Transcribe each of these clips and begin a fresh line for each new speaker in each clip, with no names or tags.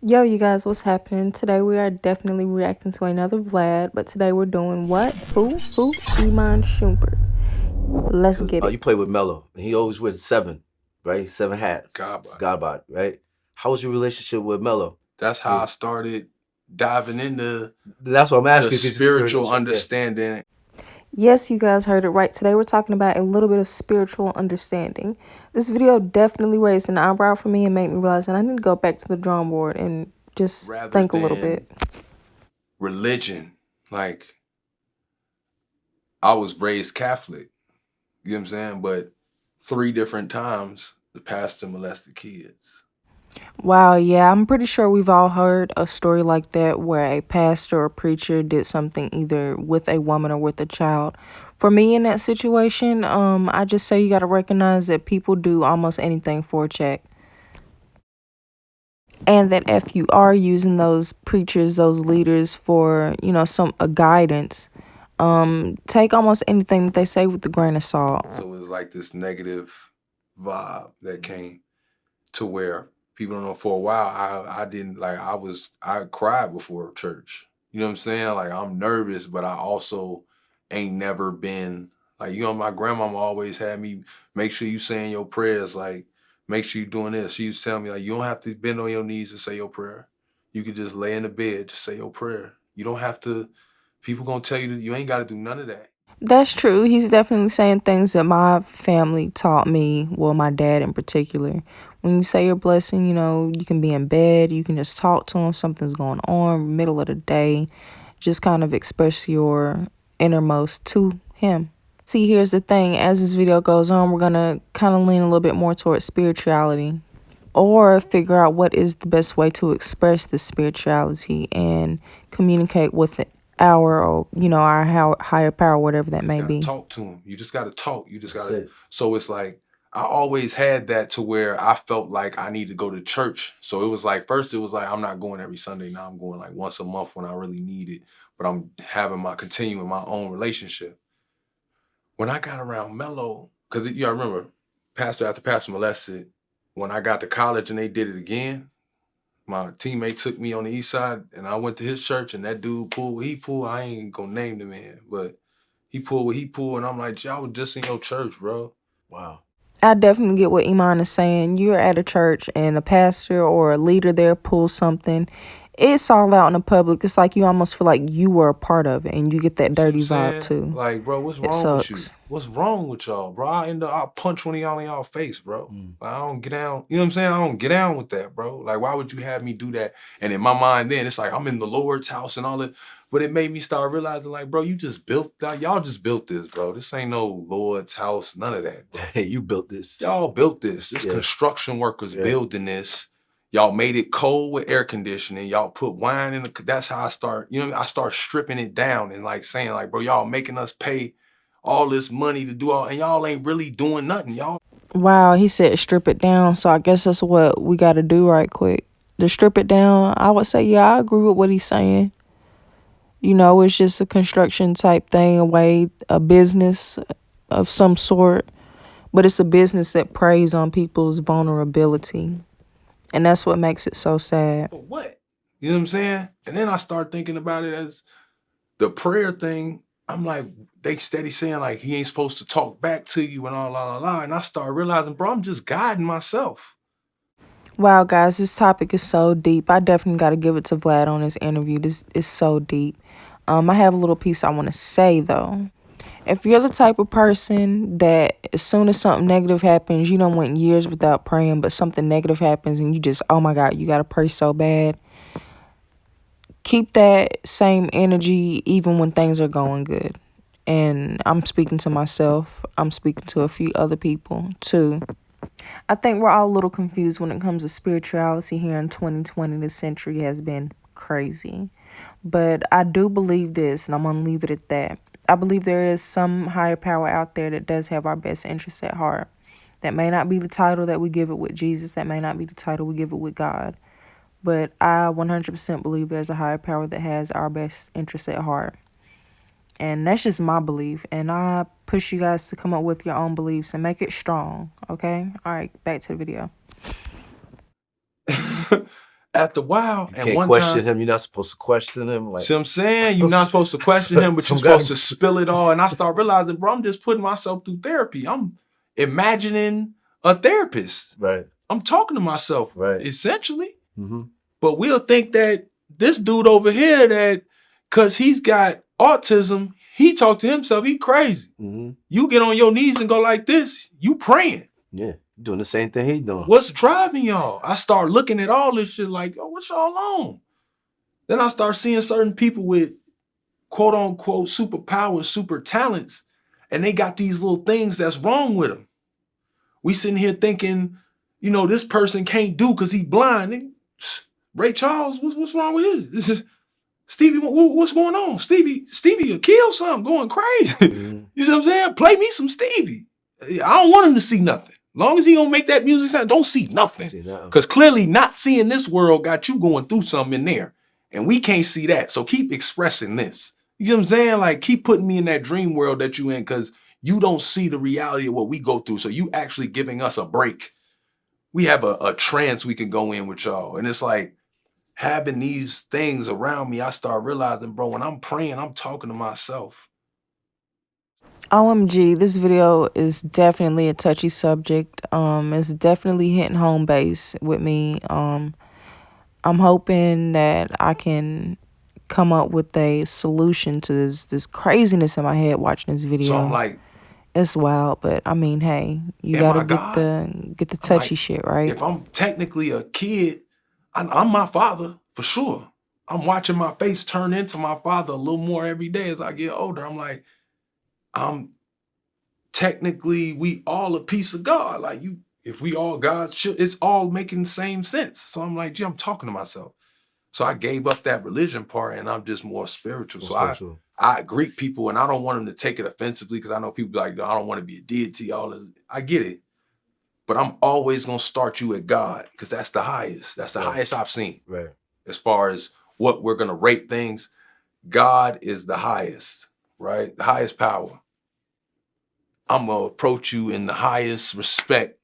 Yo, you guys, what's happening? Today we are definitely reacting to another Vlad, but today we're doing what? Who? IMAN Shumpert. Let's
Because
get it.
you play with Melo, and he always wears seven, right? Seven hats.
God,
It's God body, right? How was your relationship with Melo?
that's how I started diving into
That's what I'm
the
asking.
spiritual understanding.
Yes, you guys heard it right. Today we're talking about a little bit of spiritual understanding. This video definitely raised an eyebrow for me and made me realize that I need to go back to the drawing board and just
Rather
think a little
than
bit.
religion. Like, I was raised Catholic, you know what I'm saying? But 3 different times the pastor molested kids.
Wow, yeah, I'm pretty sure we've all heard a story like that where a pastor or preacher did something either with a woman or with a child. For me in that situation, I just say you got to recognize that people do almost anything for a check. And that if you are using those preachers, those leaders for, some a guidance, take almost anything that they say with a grain of salt.
So it was like this negative vibe that came to where people don't know, for a while I didn't, like, I cried before church. You know what I'm saying? Like, I'm nervous, but I also ain't never been like, my grandmama always had me make sure you saying your prayers, like, make sure you doing this. She used to tell me, like, you don't have to bend on your knees to say your prayer. You can just lay in the bed, just say your prayer. You don't have to, people gonna tell you that you ain't gotta do none of that.
That's true. He's definitely saying things that my family taught me. Well, my dad in particular. When you say your blessing, you can be in bed. You can just talk to him. Something's going on, middle of the day. Just kind of express your innermost to him. See, here's the thing. As this video goes on, we're going to kind of lean a little bit more towards spirituality. Or figure out what is the best way to express the spirituality and communicate with it our higher power, whatever that may be.
Talk to him. You just got to talk. You just got to. So it's like, I always had that to where I felt like I need to go to church. So it was like, first it was like, I'm not going every Sunday. Now I'm going like once a month when I really need it. But I'm continuing my own relationship. When I got around Mello, because I remember, pastor after pastor molested. When I got to college and they did it again, my teammate took me on the east side and I went to his church, and that dude pulled what he pulled. I ain't gonna name the man, but he pulled what he pulled, and I'm like, y'all was just in your church, bro.
Wow.
I definitely get what Iman is saying. You're at a church and a pastor or a leader there pulls something. It's all out in the public. It's like you almost feel like you were a part of it, and you get that dirty vibe too.
Like, bro, what's
It
wrong with you?
sucks.
What's wrong with y'all, bro? I'll punch one of y'all in y'all face, bro. Like, I don't get down. You know what I'm saying? I don't get down with that, bro. Like, why would you have me do that? And in my mind, then it's like I'm in the Lord's house and all that. But it made me start realizing, like, bro, you just built that. Y'all just built this, bro. This ain't no Lord's house, none of that, bro.
Hey, you built this.
Y'all built this. This construction workers building this. Y'all made it cold with air conditioning. Y'all put wine in the, that's how I start, I start stripping it down and like saying, like, bro, y'all making us pay all this money to do all, and y'all ain't really doing nothing, y'all.
Wow, he said strip it down. So I guess that's what we got to do right quick. To strip it down, I would say, yeah, I agree with what he's saying. It's just a construction type thing, a business of some sort. But it's a business that preys on people's vulnerability. And that's what makes it so sad.
For what? You know what I'm saying? And then I start thinking about it as the prayer thing. I'm like, they steady saying like he ain't supposed to talk back to you and all la la la. And I start realizing, bro, I'm just guiding myself.
Wow, guys, this topic is so deep. I definitely got to give it to Vlad on this interview. This is so deep. I have a little piece I want to say, though. If you're the type of person that as soon as something negative happens, you don't went years without praying, but something negative happens and you just, oh my God, you got to pray so bad. Keep that same energy even when things are going good. And I'm speaking to myself. I'm speaking to a few other people too. I think we're all a little confused when it comes to spirituality here in 2020. This century has been crazy. But I do believe this, and I'm going to leave it at that. I believe there is some higher power out there that does have our best interests at heart. That may not be the title that we give it with Jesus. That may not be the title we give it with God. But I 100% believe there's a higher power that has our best interests at heart. And that's just my belief. And I push you guys to come up with your own beliefs and make it strong. Okay? All right, back to the video.
after a while,
You
and
can't
one
question
time,
him. You're not supposed to question him. Like,
see what I'm saying? You're not supposed to question him, but you're supposed to spill it all. And I start realizing, bro, I'm just putting myself through therapy. I'm imagining a therapist.
Right.
I'm talking to myself,
right.
essentially.
Mm-hmm.
But we'll think that this dude over here, that because he's got autism, he talk to himself, he crazy.
Mm-hmm.
You get on your knees and go like this, you praying.
Yeah, doing the same thing he's doing.
What's driving y'all? I start looking at all this shit like, oh, what's y'all on? Then I start seeing certain people with quote unquote superpowers, super talents, and they got these little things that's wrong with them. We sitting here thinking, you know, this person can't do because he blind. Ray Charles, what's wrong with his? Stevie, what's going on? Stevie will kill something, going crazy.
Mm-hmm.
You see what I'm saying? Play me some Stevie. I don't want him to see nothing. Long as he don't make that music sound, don't see nothing. Because clearly not seeing this world got you going through something in there. And we can't see that. So keep expressing this. You know what I'm saying? Like, keep putting me in that dream world that you in, because you don't see the reality of what we go through. So you actually giving us a break. We have a trance we can go in with y'all. And it's like, having these things around me, I start realizing, bro, when I'm praying, I'm talking to myself.
OMG, this video is definitely a touchy subject. It's definitely hitting home base with me. I'm hoping that I can come up with a solution to this craziness in my head watching this video.
So I'm like,
it's wild, but I mean, hey, you gotta get the touchy shit, right?
If I'm technically a kid, I'm my father for sure. I'm watching my face turn into my father a little more every day as I get older. I'm like, technically, we all a piece of God. Like, if we all God's children, it's all making the same sense. So I'm like, gee, I'm talking to myself. So I gave up that religion part, and I'm just more spiritual. So I greet people, and I don't want them to take it offensively, because I know people be like, no, I don't want to be a deity. All this, I get it, but I'm always gonna start you at God, because that's the highest. That's the highest I've seen.
Right.
As far as what we're gonna rate things, God is the highest, right? The highest power. I'm gonna approach you in the highest respect,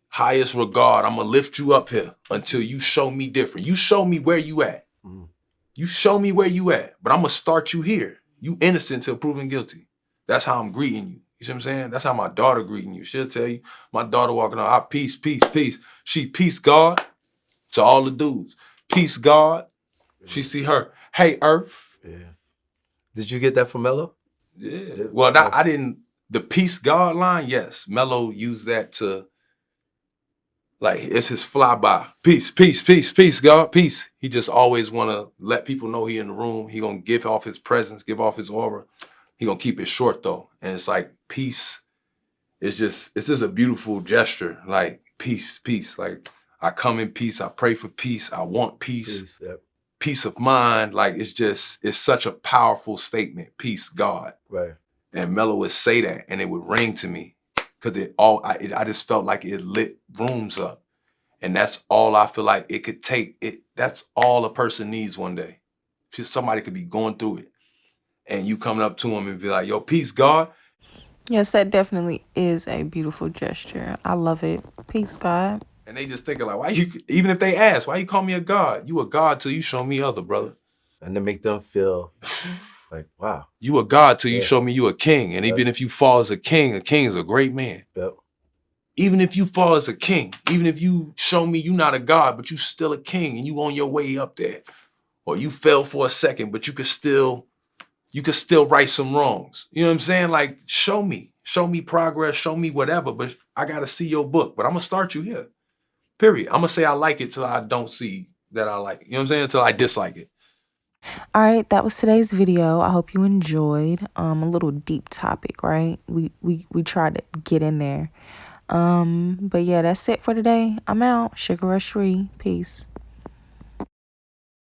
highest regard. I'm gonna lift you up here until you show me different. You show me where you at. Mm. You show me where you at, but I'm gonna start you here. You innocent till proven guilty. That's how I'm greeting you. You see what I'm saying? That's how my daughter greeting you. She'll tell you, my daughter walking on, peace, peace, peace. She peace God to all the dudes. Peace God. She see her, hey, Earth.
Yeah. Did you get that from Mello?
Yeah. Well, I didn't. The peace God line, yes. Mello used that to, like, it's his flyby. Peace, peace, peace, peace, God, peace. He just always want to let people know he in the room. He gonna give off his presence, give off his aura. He gonna keep it short though. And it's like, peace is it's just a beautiful gesture. Like, peace, peace. Like, I come in peace, I pray for peace, I want peace.
Yep.
Peace of mind. Like, it's such a powerful statement. Peace, God.
Right.
And Mello would say that, and it would ring to me, because I just felt like it lit rooms up. And that's all I feel like it could take. That's all a person needs one day. Just somebody could be going through it, and you coming up to them and be like, yo, peace, God.
Yes, that definitely is a beautiful gesture. I love it. Peace, God.
And they just thinking like, even if they ask, why you call me a God? You a God till you show me other, brother.
And to make them feel like, wow.
You a God till you show me you a king. And even if you fall as a king is a great man.
Yep.
Even if you fall as a king, even if you show me you not a God, but you still a king and you on your way up there, or you fell for a second, but you could still right some wrongs. You know what I'm saying? Like, show me progress, show me whatever, but I got to see your book, but I'm gonna start you here, period. I'm gonna say I like it till I don't see that I like it. You know what I'm saying? Until I dislike it.
All right, that was today's video. I hope you enjoyed. A little deep topic, right? We tried to get in there. But yeah, that's it for today. I'm out. Sugar Rush Free. Peace.